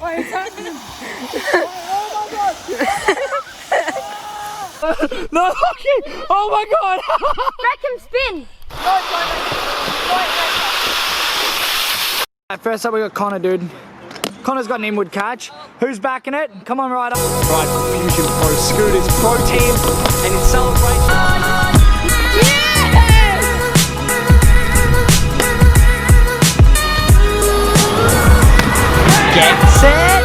Wait, it's happening. Oh my god. No, Lockie! Oh my god! Beckham spin! First up we got Connor, dude. Connor's got an inward catch. Who's backing it? Come on, Ryder. Right, Confusion Pro Scooters Pro Team, and it's celebration. Get set.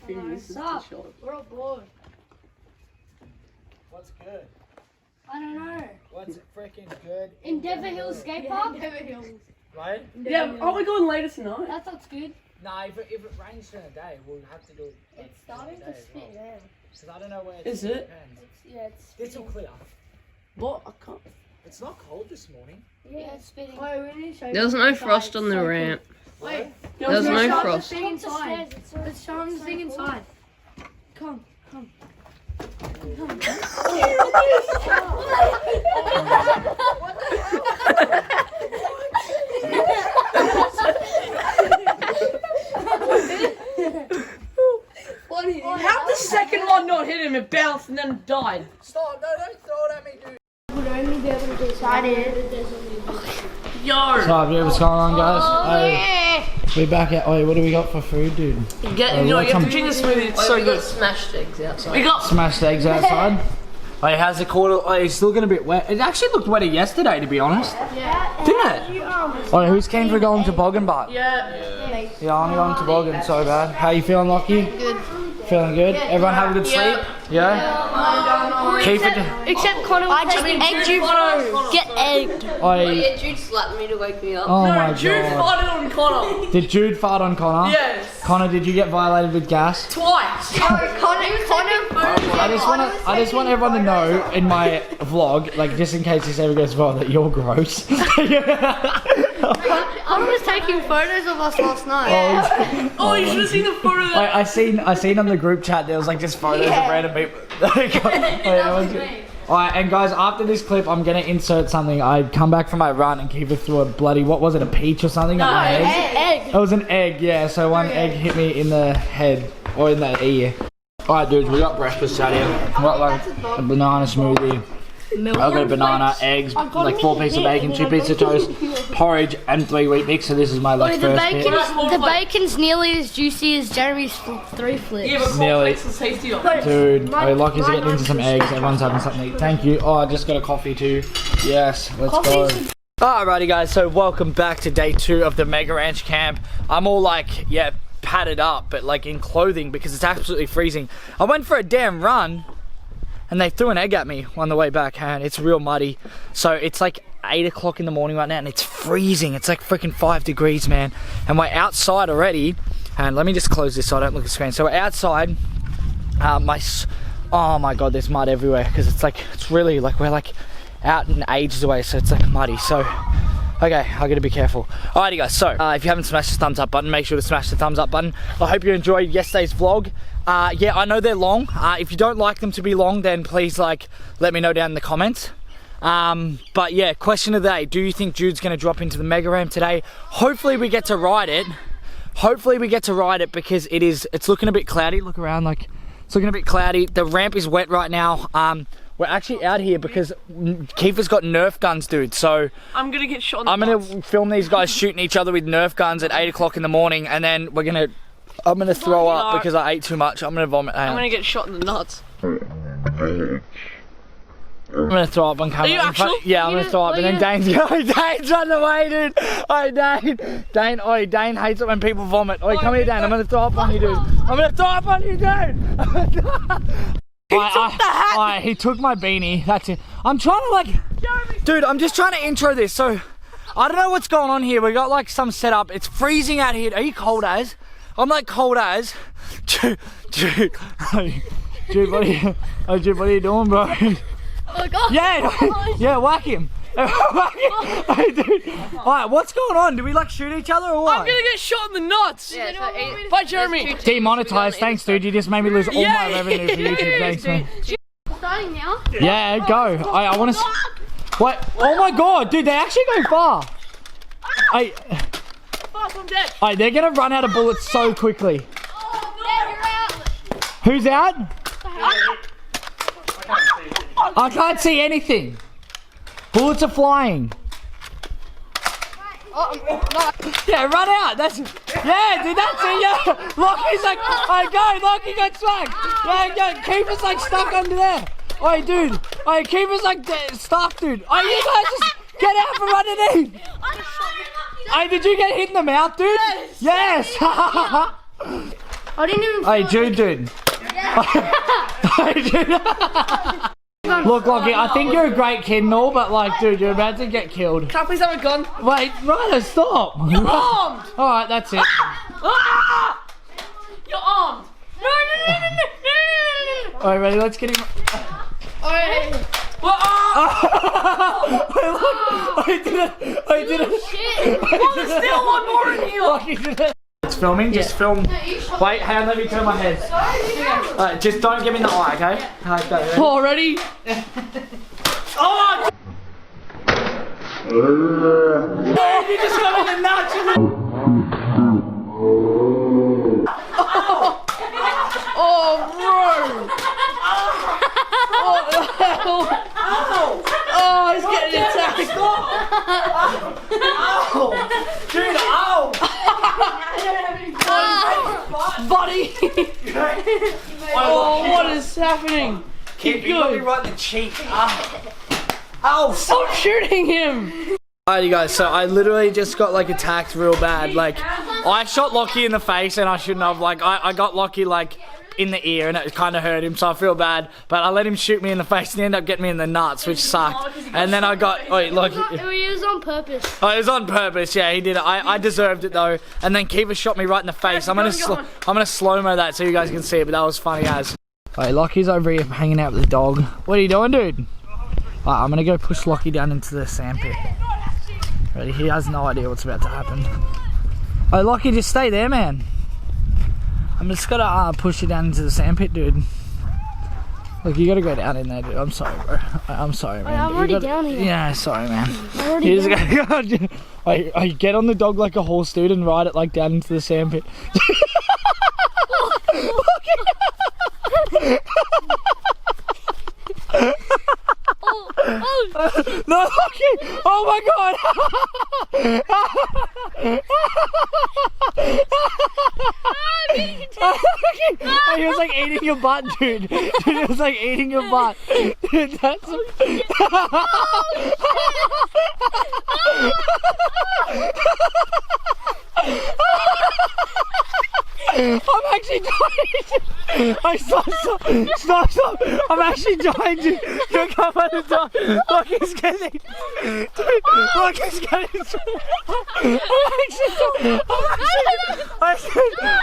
What's up? We're all bored. What's good? I don't know. What's freaking good? Endeavour Hills Skate Park? Endeavour Hills. Right? Yeah, are we going later tonight? That sounds good. Nah, if it rains during the day, we'll have to do it. It's starting to spit now. Because I don't know where Is it? Yeah, it's This will clear. What? I can't. It's not cold this morning. Yeah, it's spitting. Wait, we need to show you. There was no frost on the ramp. Wait, There was no show frost. the thing inside. Let's show them the thing inside. Come. How'd the second one not hit him? It bounced and then died. Stop! No, don't throw it at me, dude. Would only be able to do excited. Yo! What's up, dude? What's going on, guys? We back at. Oh, what do we got for food, dude? Get, you have to drink the smoothie. It's so we got good. smashed eggs outside. We got. Smashed eggs outside. Wait, how's it called? Oh, it's still getting a bit wet. It actually looked wetter yesterday, to be honest. Yeah. Didn't it? Oh, who's keen for going toboggan, but? Yeah. Yeah, I'm going toboggan so bad. How you feeling, Lockie? Good. Feeling good? Everyone have a good sleep? Yeah? Keep it. Except Connor. I just egged you, bro. Get egged. Yeah, Jude slapped me to wake me up. Oh my No, Jude god. farted on Connor. Did Jude fart on Connor? Yes. Connor, did you get violated with gas? Twice. I just want everyone to know in my vlog, like just in case this ever goes wrong, that you're gross. Connor was taking photos of us last night. Oh, you should have seen the photo of that. I seen on the group chat there was like just photos of random people. Alright, and guys, after this clip, I'm gonna insert something. I come back from my run and keep it through a bloody, what was it, a peach or something? No, my head? Egg. It was an egg, yeah. So one egg hit me in the head or in the ear. Alright, dudes, we got breakfast out here. We got like a banana smoothie. I got a banana, eggs, like 4 pieces of bacon, 2 pieces of toast, porridge, and 3 wheat mix. So this is my like first bit. The bacon's nearly as juicy as Jeremy's 3 flips. Yeah, but Nearly. makes the tasty up. Dude, Lockie's getting into some eggs. Everyone's having something to eat. Thank you. Oh, I just got a coffee too. Yes, let's go. Alrighty, guys. So welcome back to day 2 of the Mega Ranch camp. I'm all like, yeah, padded up, but like in clothing because it's absolutely freezing. I went for a damn run. And they threw an egg at me on the way back, and it's real muddy. So it's like 8 o'clock in the morning right now, and it's freezing. It's like freaking 5 degrees, man. And we're outside already. And let me just close this so I don't look at the screen. So we're outside. Oh my god, there's mud everywhere because it's really like we're like out and ages away, so it's like muddy. So okay, I gotta be careful. Alrighty guys, so if you haven't smashed the thumbs up button, make sure to smash the thumbs up button. I hope you enjoyed yesterday's vlog. Yeah, I know they're long. If you don't like them to be long, then please like let me know down in the comments. But yeah, question of the day, do you think Jude's gonna drop into the mega ramp today? Hopefully we get to ride it. Hopefully we get to ride it because it's looking a bit cloudy. Look around, like it's looking a bit cloudy. The ramp is wet right now. We're actually out here because Kiefer's got Nerf guns, dude. So I'm gonna get shot in the I'm gonna film these guys shooting each other with Nerf guns at 8 o'clock in the morning, and then I'm gonna throw up because I ate too much. I'm gonna vomit. I'm gonna get shot in the nuts. I'm gonna throw up on camera. Are you actually? Yeah, I'm gonna throw up, and then Dane's on the way, dude. Oh, Dane hates it when people vomit. Oh, come here, Dane. I'm gonna throw up on you, dude. I'm gonna throw up on you, dude. He took my beanie. That's it. I'm trying to like, dude. I'm just trying to intro this. So I don't know what's going on here. We got like some setup. It's freezing out here. Are you cold as? I'm like cold as. Dude, what are you doing, bro? Oh god. Yeah, whack him. Hey, dude. Alright, what's going on? Do we like shoot each other or what? I'm gonna get shot in the nuts. Yeah, Bye, Jeremy. Demonetized. Thanks, dude. You just made me lose all my revenue for YouTube. Thanks, man. Starting now? Yeah, go. I want to. What? Oh my god, dude, they actually go far. I'm dead. Alright, they're gonna run out of bullets so quickly. Who's out? I can't see anything. Bullets are flying. Yeah, run out. That's yeah, dude. That's it. Yeah, Lockie's like, I go. Lockie got smacked. Yeah, Keeper's like stuck under there. Oi, dude. Oi, Keeper's like stuck, dude. Oi, you guys just get out from underneath. Oi, did you get hit in the mouth, dude? Yes. I didn't even. Hey, dude. Hey, dude. Look, Lockie, I think you're a great kid and all, but like, dude, you're about to get killed. Can I please have a gun? Wait, Ryder, stop. You're armed. Alright, that's it. Ah! You're armed. No. Alright, ready? Let's get him. Alright. I did it. Shit. Oh, there's still one more in here. Lockie did it. It's filming, just film. Wait, hang on, let me turn my head. Alright, just don't give me the eye, okay? Alright, go. Ready? Already? Oh! You just got me the nuts. Oh, bro! Oh, he's getting attacked! Dude, ow! Buddy! Oh, what is happening? Keep going. You got me right in the cheek. Ow! Stop shooting him! Alrighty guys, so I literally just got like attacked real bad. Like, I shot Lockie in the face and I shouldn't have. Like, I got Lockie like in the ear and it kind of hurt him, so I feel bad. But I let him shoot me in the face and he ended up getting me in the nuts, which sucked. And then I got, wait, Lockie. It was on purpose. Oh, it was on purpose. Yeah, he did it. I deserved it though. And then Keeper shot me right in the face. I'm gonna slow-mo that so you guys can see it, but that was funny as. Alright, Lockie's over here hanging out with the dog. What are you doing, dude? Alright, I'm gonna go push Lockie down into the sandpit. Ready? He has no idea what's about to happen. Oh, Lockie, just stay there, man. I'm just gonna push you down into the sandpit, dude. Look, you gotta go down in there, dude. I'm sorry, bro. I'm sorry, man. I'm already down here. Yeah, sorry, man. I'm already down here. I get on the dog like a horse, dude, and ride it like down into the sandpit. No, Lockie! Oh my god! He was like eating your butt, dude. He was like eating your butt. Dude, that's... I'm actually dying. Stop. I'm actually dying, dude. You're coming to die. Lockie's getting. Dude, Lockie's getting.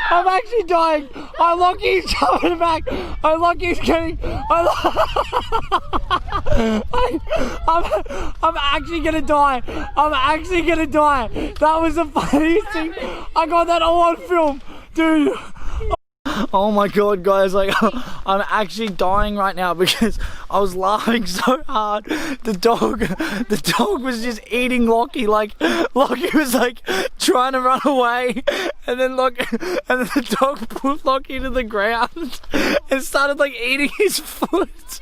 I'm actually dying. Oh, Lockie's coming back. Oh, Lockie's getting. I'm actually gonna die. I'm actually gonna die. That was the funniest thing. I got that all on film. Dude, oh my god, guys, like I'm actually dying right now because I was laughing so hard. The dog was just eating Lockie. Like Lockie was like trying to run away, and then the dog pulled Lockie to the ground and started like eating his foot.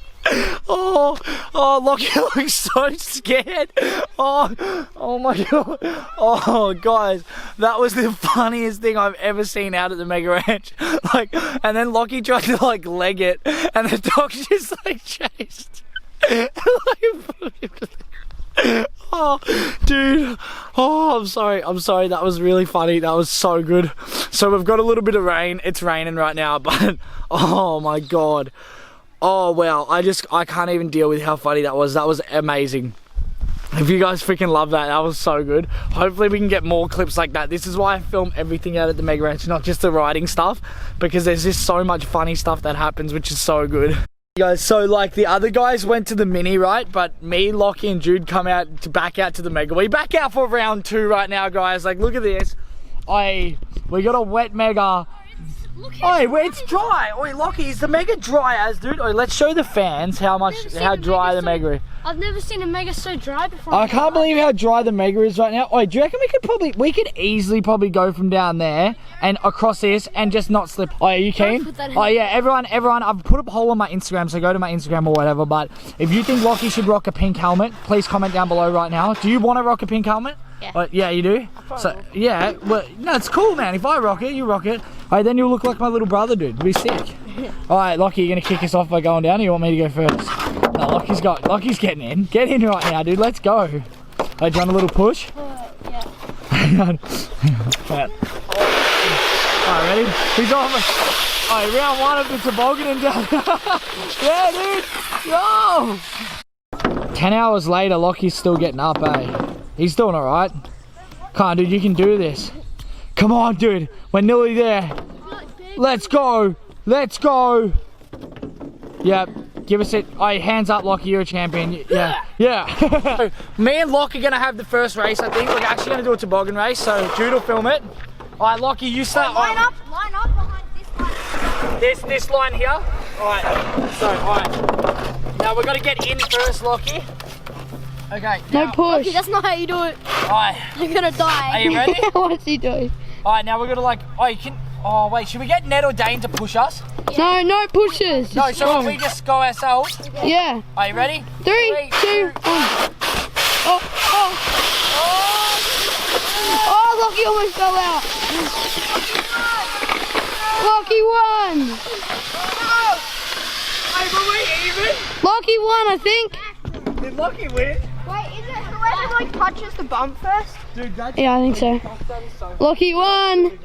Oh, Lockie looks so scared. Oh my god. Oh, guys, that was the funniest thing I've ever seen out at the Mega Ranch. Like, and then Lockie tried to like leg it, and the dog just like chased. Oh, dude. Oh, I'm sorry. That was really funny. That was so good. So we've got a little bit of rain. It's raining right now, but oh my god. Oh wow, I can't even deal with how funny that was. That was amazing. If you guys freaking love that, that was so good. Hopefully we can get more clips like that. This is why I film everything out at the Mega Ranch, not just the riding stuff, because there's just so much funny stuff that happens, which is so good. Guys, so like the other guys went to the mini, right? But me, Lockie and Jude come out to back out to the Mega. We back out for round 2 right now, guys. Like, look at this. We got a wet Mega. Oi, well, it's dry. Oi, Lockie, is the Mega dry as, dude? Oi, let's show the fans how dry the Mega is. I've never seen a Mega so dry before. I can't believe how dry the Mega is right now. Oi, do you reckon we could easily probably go from down there and across this and just not slip? Oh, are you keen? Oh yeah, everyone, I've put up a poll on my Instagram, so go to my Instagram or whatever. But if you think Lockie should rock a pink helmet, please comment down below right now. Do you want to rock a pink helmet? Yeah. Yeah, you do? So, yeah, well, no, it's cool, man. If I rock it, you rock it. Alright, then you'll look like my little brother, dude. It'll be sick. Alright, Lockie, you gonna kick us off by going down, or you want me to go first? No, Lockie's getting in. Get in right now, dude. Let's go. Alright, do you want a little push? Yeah. Hang on. Alright, ready? He's off. Alright, round 1 of the toboggan and down. Yeah, dude. Yo! 10 hours later, Lockie's still getting up, eh? He's doing alright. Come on, dude, you can do this. Come on, dude. We're nearly there. Let's go. Let's go. Yep. Give us it. Oh, hands up, Lockie. You're a champion. Yeah. Yeah. Me and Lockie are going to have the first race, I think. We're actually going to do a toboggan race, so Jude will film it. All right, Lockie, you start. Line up behind this line. This line here. All right. So, all right. Now, we're going to get in first, Lockie. Okay. No push. Okay, that's not how you do it. Alright. You're gonna die. Are you ready? What's he doing? Alright, now we're gonna like. Oh, you can. Oh, wait. Should we get Ned or Dane to push us? Yeah. No pushes. No, so we just go ourselves? Yeah. Are you ready? 3, 2, 1. Oh. Oh, Lockie almost fell out. Lockie won. Hey, were we even? Lockie won, I think. Did Lockie win? Wait, is it whoever like touches the bump first? Dude, that's. Yeah, I think so. Lockie won.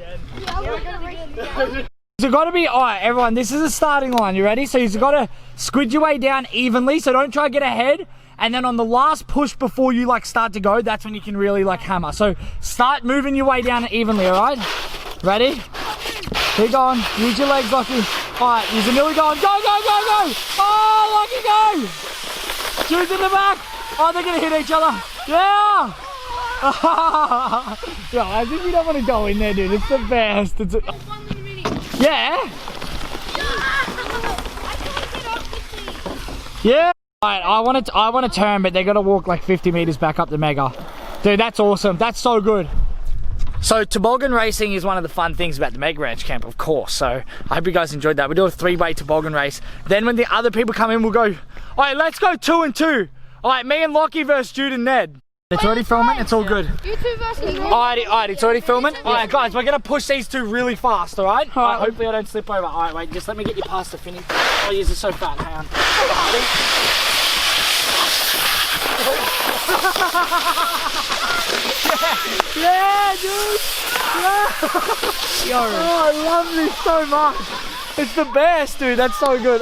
So got to be, alright everyone, this is a starting line, you ready? So you've got to squid your way down evenly, so don't try to get ahead. And then on the last push before you like start to go, that's when you can really like hammer. So start moving your way down evenly, alright? Ready? Keep going, use your legs, Lockie. Alright, you're nearly going, go, go, go, go! Oh, Lockie, go! Jude's in the back! Oh, they're gonna hit each other! Yeah! Yeah, I think you don't want to go in there, dude. It's the best. It's yeah. Yeah. Alright, I want to turn, but they got to walk like 50 meters back up the Mega. Dude, that's awesome. That's so good. So toboggan racing is one of the fun things about the Mega Ranch camp, of course. So I hope you guys enjoyed that. We do a 3-way toboggan race. Then when the other people come in, we'll go. Alright, let's go 2 and 2. Alright, me and Lockie versus Jude and Ned. It's already filming, it's all good. You two versus me. Alright, it's already filming. Alright guys, we're gonna push these two really fast, alright? Alright, hopefully I don't slip over. Alright, wait, just let me get you past the finish. Oh, yours is so fat, hang on. Yeah, dude! Yeah! Oh, I love this so much. It's the best, dude. That's so good.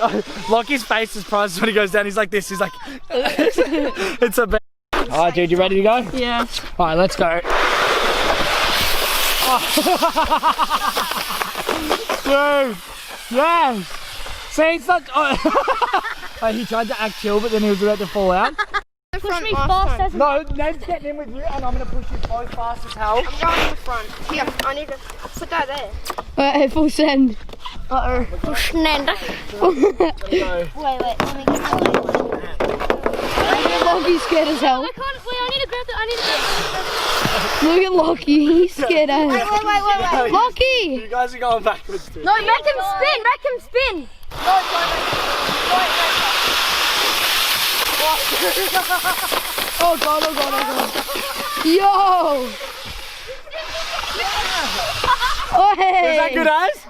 Lockie's face is priceless when he goes down. He's like this. He's like, it's a best. All right, dude, you ready to go? Yeah. All right, let's go. Oh. Dude, yes. See, it's not. Oh. He tried to act chill, but then he was about to fall out. Push me fast as No, Ned's getting in with you, and I'm gonna push you both fast as hell. I'm going in the front. Here, I need to put that there. Alright, full send. Uh-oh. Push Ned. Go. Wait, let me get my leg. Lockie's scared as hell. I need to grab it. Look at Lockie, he's scared as hell. Wait. Lockie! You guys are going backwards, dude. No, make him spin. Oh god. Yo! Oh, hey. Is that good, as?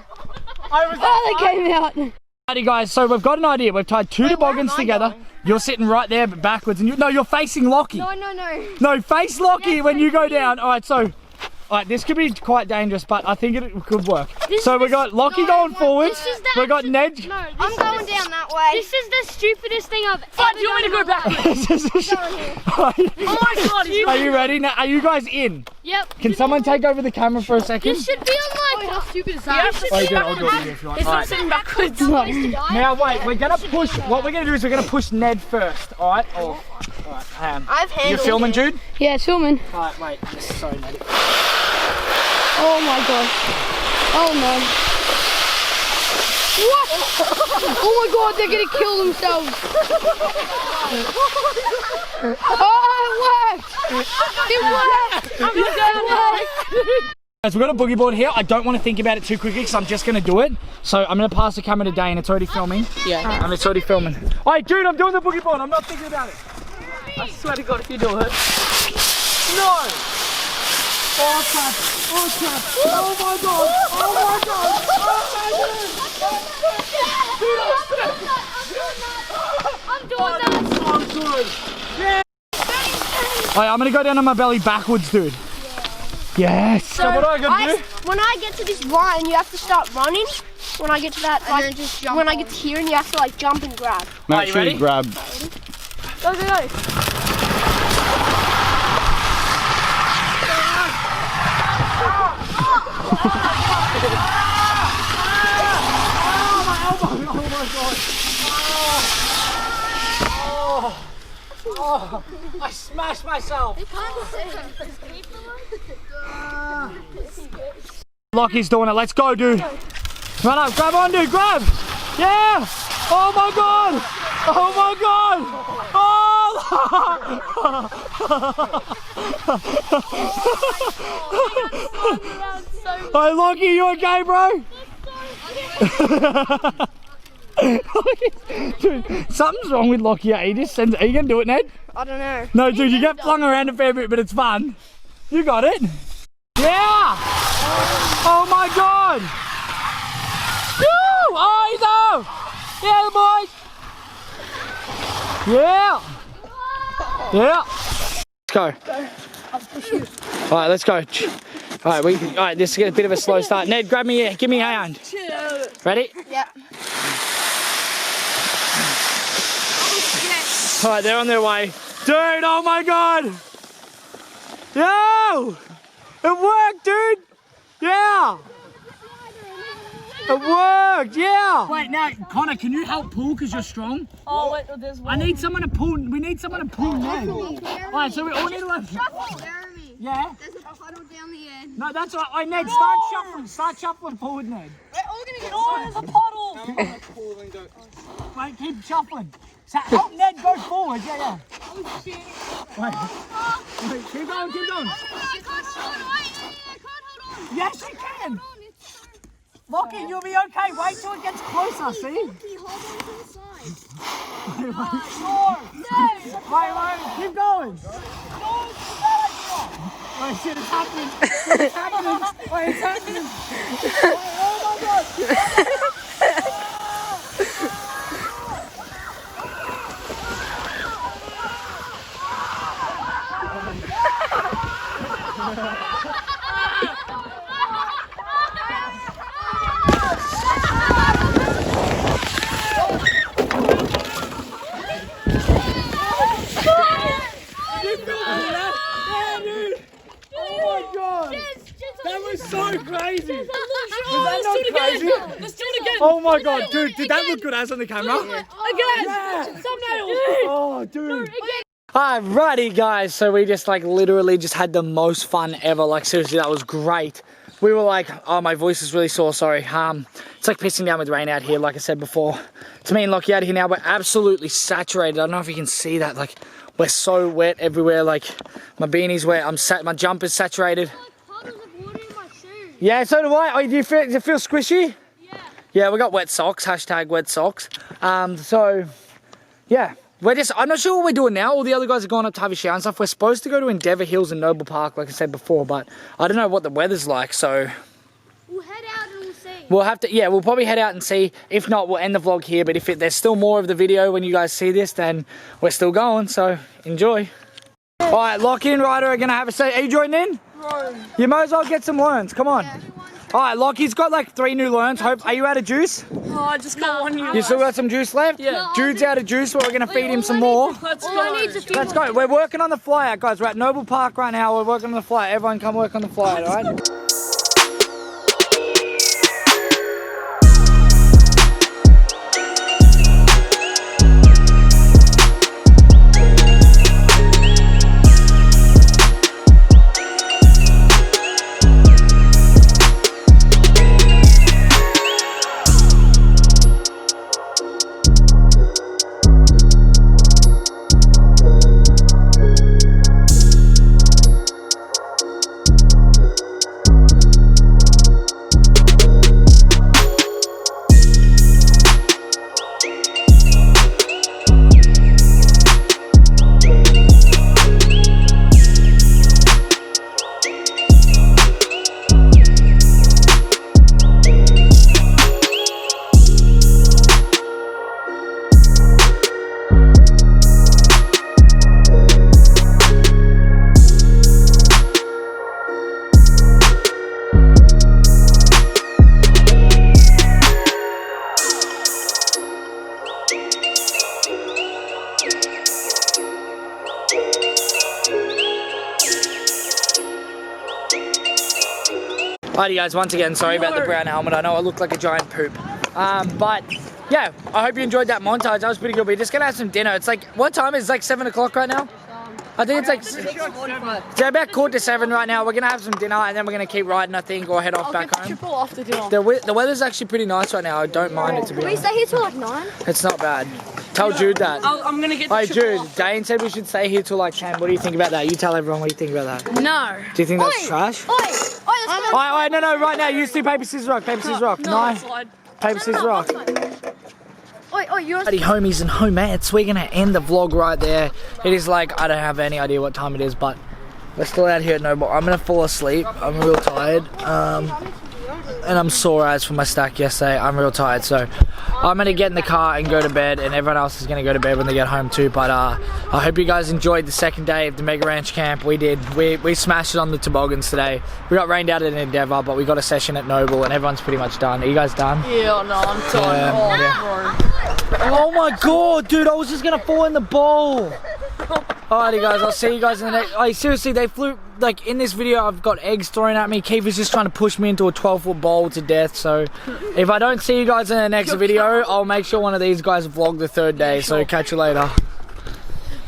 They came out. Alrighty guys, so we've got an idea. We've tied 2 toboggans together. You're sitting right there but backwards and you're facing Lockie. No. No, face Lockie when you go down. Alright, so this could be quite dangerous, but I think it could work. So we got Lockie going forwards. We got Ned. I'm going down that way. This is the stupidest thing I've ever Do you want me to go back? Oh my god, Are you ready? Now, are you guys in? Yep. Can someone take over the camera for a second? This should be on like. How stupid is that? I'll do it if you want. It's not sitting backwards. Now wait, we're gonna push. What we're gonna do is we're gonna push Ned first. Alright? Alright, hang on. I've handled You filming, Jude? Yeah, it's filming. Alright, wait. Sorry, Ned. Oh my god. Oh no. What? Oh my god, they're gonna kill themselves. Oh, it worked! It worked! Guys, we've got a boogie board here. I don't want to think about it too quickly because I'm just going to do it. So I'm going to pass the camera to Dane. It's already filming. Yeah. And it's already filming. All right, dude, I'm doing the boogie board. I'm not thinking about it. I swear to God, if you do it. No! Oh, crap. Oh, crap. Oh, my God. Oh, my God. Oh, my God. I'm doing that. Oh, so good. Yeah. All right, I'm going to go down on my belly backwards, dude. Yes. So what do I got to do? When I get to this line, you have to start running. When I get to that, like, and then just jump when I get to here, and you have to like jump and grab. Make sure you grab. Go, go, go. Oh, I smashed myself. Lockie's doing it. Let's go, dude. Run up, grab on, dude, grab. Yeah. Oh my God. Oh my God. Oh. Hey, Lockie, you okay, bro? Dude, something's wrong with Lockie. He just sends. Are you gonna do it, Ned? I don't know. No, dude, you get flung around a fair bit, but it's fun. You got it. Yeah. Oh my God. Woo! Oh, he's off. Yeah, boys. Yeah. Let's go. All right, let's go. All right, this is a bit of a slow start. Ned, grab me here. Give me a hand. Ready? Yeah. All right, they're on their way. Dude, oh my God. Yo! It worked, dude. Yeah. It worked, yeah. Wait, now, Connor, can you help pull because you're strong? Oh, wait, there's one. I need someone to pull. We need someone to pull Ned. All right, so we all need to like. Jeremy. Yeah? There's a puddle down the end. No, that's all right. Ned, start shuffling. Start shuffling forward, Ned. We're all gonna get there's a puddle. Wait, keep shuffling. Help Ned go forward. Yeah, yeah. Oh, shit. Wait, keep going, keep going. I can't hold on. I can't hold on. Yes, you can. Lockie, you'll be okay. Wait till it gets closer, see? Hold on to the side. Wait, keep going. Wait, shit, it's happening. It's happening. Wait, it's happening. Oh my God. That was so crazy! Was that not crazy? Let's do it again. Oh my God, dude, did that look good as on the camera? Again. Yeah. Thumbnail. Oh, dude. Alrighty, guys, so we just like literally just had the most fun ever. Like seriously, that was great. We were like, oh, my voice is really sore, sorry. It's like pissing down with rain out here, like I said before. To me and Lockie out here now, we're absolutely saturated. I don't know if you can see that, like we're so wet everywhere. Like my beanie's wet, my jumper's saturated. Yeah, so do I. Oh, does it feel squishy? Yeah. Yeah, we got wet socks, hashtag wet socks. So, yeah. I'm not sure what we're doing now. All the other guys are going up to have a shower and stuff. We're supposed to go to Endeavour Hills and Noble Park, like I said before, but I don't know what the weather's like, so. We'll head out and we'll see. We'll have to, yeah, we'll probably head out and see. If not, we'll end the vlog here, but if there's still more of the video when you guys see this, then we're still going, so enjoy. All right, Lockie and Ryder are going to have a say. Are you joining in? No. You might as well get some learns. Come on. Yeah. All right, Lockie's got like 3 new learns. Are you out of juice? Oh, I just got 1 new. You still got some juice left? Yeah. Jude's out of juice, but we're going to feed him some more. Let's go. Let's go. We're working on the flyout, guys. We're at Noble Park right now. We're working on the flyout. Everyone come work on the flyout, all right? Alrighty guys, once again, sorry about the brown helmet. I know I look like a giant poop. But yeah, I hope you enjoyed that montage. That was pretty good. We're just gonna have some dinner. It's like, what time is it? It's like 7 o'clock right now? I think it's like, it's about 6:45 right now. We're gonna have some dinner and then we're gonna keep riding, I think, or head off back home. After dinner. The weather's actually pretty nice right now. I don't mind it, to be honest. We stay here till like 9. It's not bad. Tell Jude that. I'm gonna get the Hey triple Jude, off. Dane said we should stay here till like 10. What do you think about that? You tell everyone what you think about that. No. Do you think that's trash? Oi, let's go. Alright, no, right now. You do paper, scissors, rock. Paper, scissors, rock. No. Paper, scissors, rock. Oi, you're Alrighty, homies and homates, we're gonna end the vlog right there. It is like, I don't have any idea what time it is, but we're still out here at Noble. I'm gonna fall asleep. I'm real tired. And I'm sore as for my stack yesterday. I'm real tired, so I'm gonna get in the car and go to bed, and everyone else is gonna go to bed when they get home too. But I hope you guys enjoyed the second day of the Mega Ranch camp. We did. We smashed it on the toboggans today. We got rained out at Endeavour, but we got a session at Noble, and everyone's pretty much done. Are you guys done? Yeah, no, I'm tired. Oh my god, dude, I was just gonna fall in the bowl. Alrighty guys, I'll see you guys in the next. Like, seriously, they flew, like, in this video I've got eggs thrown at me. Keith is just trying to push me into a 12-foot bowl to death, so if I don't see you guys in the next video, I'll make sure one of these guys vlog the third day, so catch you later.